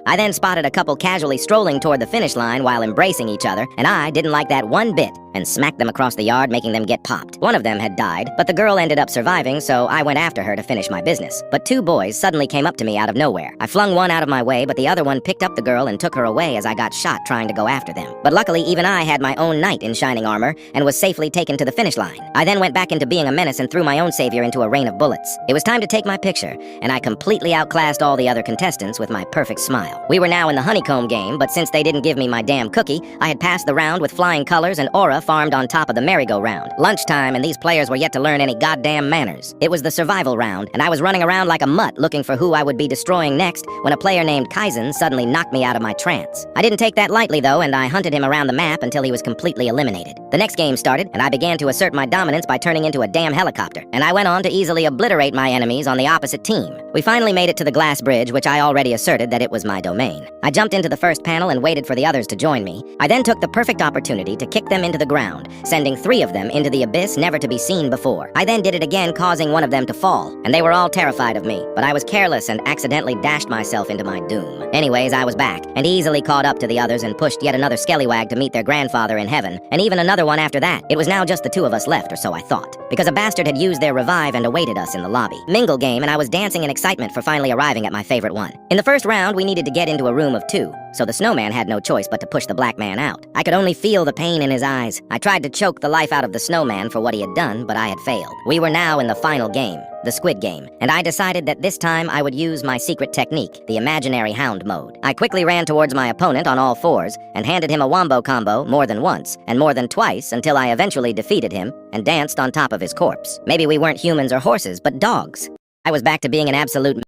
I then spotted a couple casually strolling toward the finish line while embracing each other, and I didn't like that one bit and smacked them across the yard, making them get popped. One of them had died, but the girl ended up surviving, so I went after her to finish my business. But two boys suddenly came up to me out of nowhere. I flung one out of my way, but the other one picked up the girl and took her away as I got shot trying to go after them. But luckily, even I had my own knight in shining armor and was safely taken to the finish line. I then went back into being a menace and threw my own savior into a rain of bullets. It was time to take my picture, and I completely outclassed all the other contestants with my perfect smile. We were now in the honeycomb game, but since they didn't give me my damn cookie, I had passed the round with flying colors and aura farmed on top of the merry-go-round. Lunchtime, and these players were yet to learn any goddamn manners. It was the survival round, and I was running around like a mutt looking for who I would be destroying next when a player named Kaizen suddenly knocked me out of my trance. I didn't take that lightly though, and I hunted him around the map until he was completely eliminated. The next game started, and I began to assert my dominance by turning into a damn helicopter, and I went on to easily obliterate my enemies on the opposite team. We finally made it to the glass bridge, which I already asserted that it was my domain. I jumped into the first panel and waited for the others to join me. I then took the perfect opportunity to kick them into the ground, sending 3 of them into the abyss never to be seen before. I then did it again, causing one of them to fall, and they were all terrified of me, but I was careless and accidentally dashed myself into my doom. Anyways, I was back, and easily caught up to the others and pushed yet another skellywag to meet their grandfather in heaven, and even another one after that. It was now just the 2 of us left, or so I thought, because a bastard had used their revive and awaited us in the lobby. Mingle game, and I was dancing in excitement for finally arriving at my favorite one. In the first round, we needed to get into a room of 2, so the snowman had no choice but to push the black man out. I could only feel the pain in his eyes. I tried to choke the life out of the snowman for what he had done, but I had failed. We were now in the final game, the squid game, and I decided that this time I would use my secret technique, the imaginary hound mode. I quickly ran towards my opponent on all 4s and handed him a wombo combo more than once and more than twice until I eventually defeated him and danced on top of his corpse. Maybe we weren't humans or horses, but dogs. I was back to being an absolute.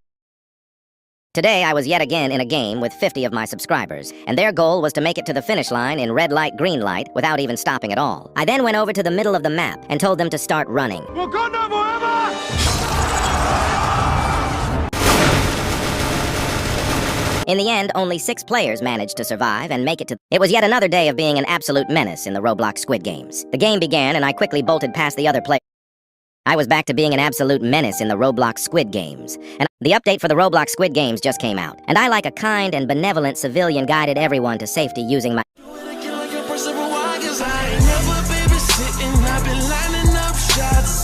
Today, I was yet again in a game with 50 of my subscribers, and their goal was to make it to the finish line in red light, green light, without even stopping at all. I then went over to the middle of the map and told them to start running. Wakanda forever! In the end, only 6 players managed to survive and make it to. It was yet another day of being an absolute menace in the Roblox Squid Games. The game began, and I quickly bolted past the other players. I was back to being an absolute menace in the Roblox Squid Games. And the update for the Roblox Squid Games just came out. And I, like a kind and benevolent civilian, guided everyone to safety using my.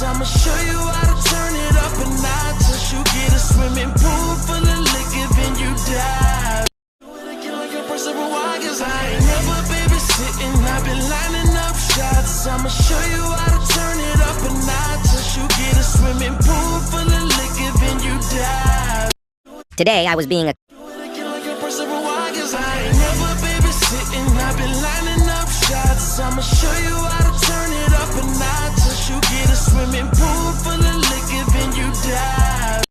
I'ma show you how to turn it up a notch. Once you get a swimming pool full of liquor, then you dive. I ain't never babysitting, I've been lining up shots. I'ma show you how to turn it up a notch. Once you get a swimming pool full of liquor, then you dive. Today I was being a. I ain't never babysitting, I've been lining up shots. I'ma show you how to turn it up a notch. Once you get a swimming pool full of liquor, then you dive.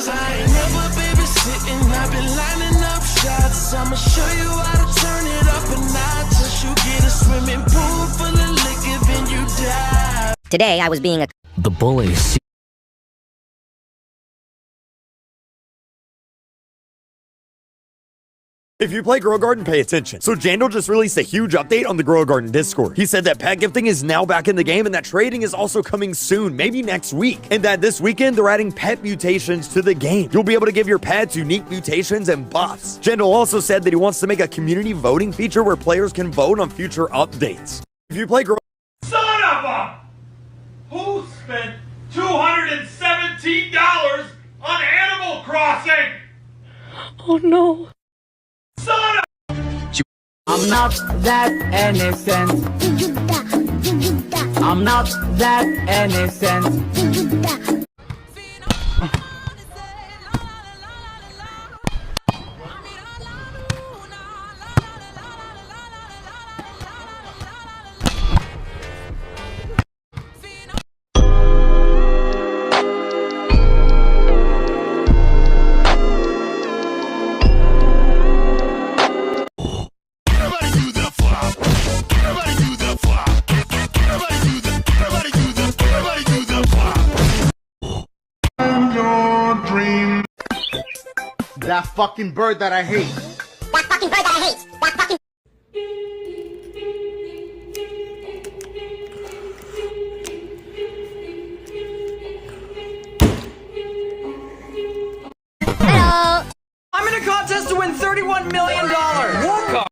I ain't never babysitting, I've been lining up shots. I'ma show you how to turn it up a notch. Once you get a swimming pool full of liquor, then you dive. Today I was being a. The bullies. If you play Grow Garden, pay attention. So Jandal just released a huge update on the Grow Garden Discord. He said that pet gifting is now back in the game and that trading is also coming soon, maybe next week. And that this weekend, they're adding pet mutations to the game. You'll be able to give your pets unique mutations and buffs. Jandal also said that he wants to make a community voting feature where players can vote on future updates. If you play Grow... Son of a... Who spent $217 on Animal Crossing? Oh no. Son of... I'm not that innocent. I'm not that innocent. That fucking bird that I hate. That fucking bird that I hate. That fucking... Hello! I'm win $31 million. What?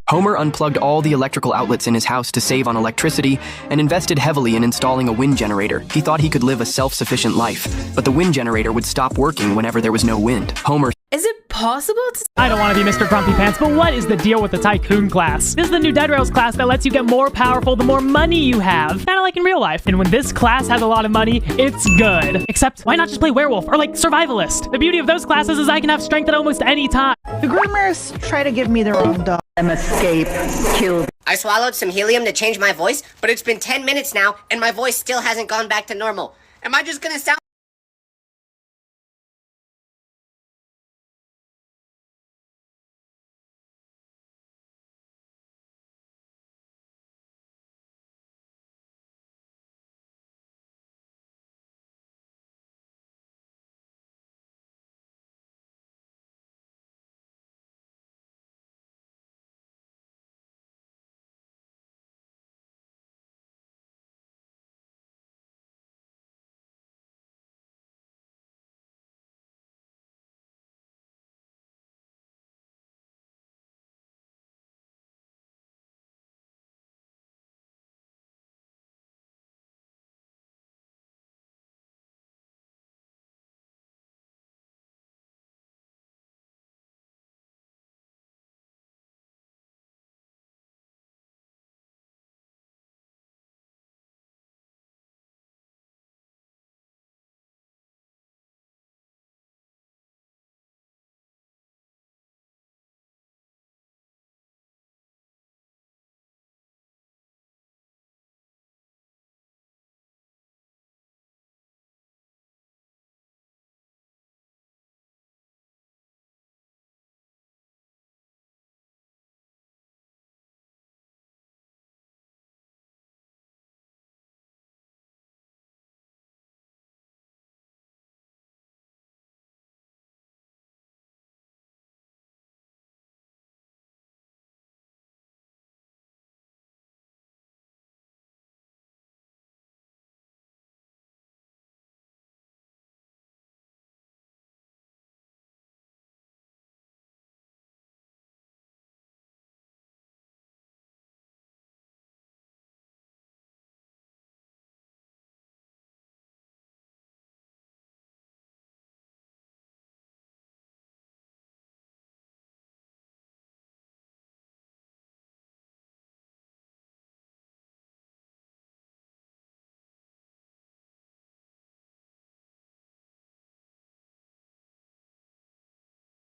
Homer unplugged all the electrical outlets in his house to save on electricity and invested heavily in installing a wind generator. He thought he could live a self-sufficient life, but the wind generator would stop working whenever there was no wind. Homer... Is it possible to... I don't want to be Mr. Grumpy Pants, but what is the deal with the Tycoon class? This is the new Dead Rails class that lets you get more powerful the more money you have. Kind of like in real life. And when this class has a lot of money, it's good. Except, why not just play Werewolf or like Survivalist? The beauty of those classes is I can have strength at almost any time. The groomers try to give me the wrong dog. I'm escape, killed. I swallowed some helium to change my voice, but it's been 10 minutes now, and my voice still hasn't gone back to normal. Am I just gonna sound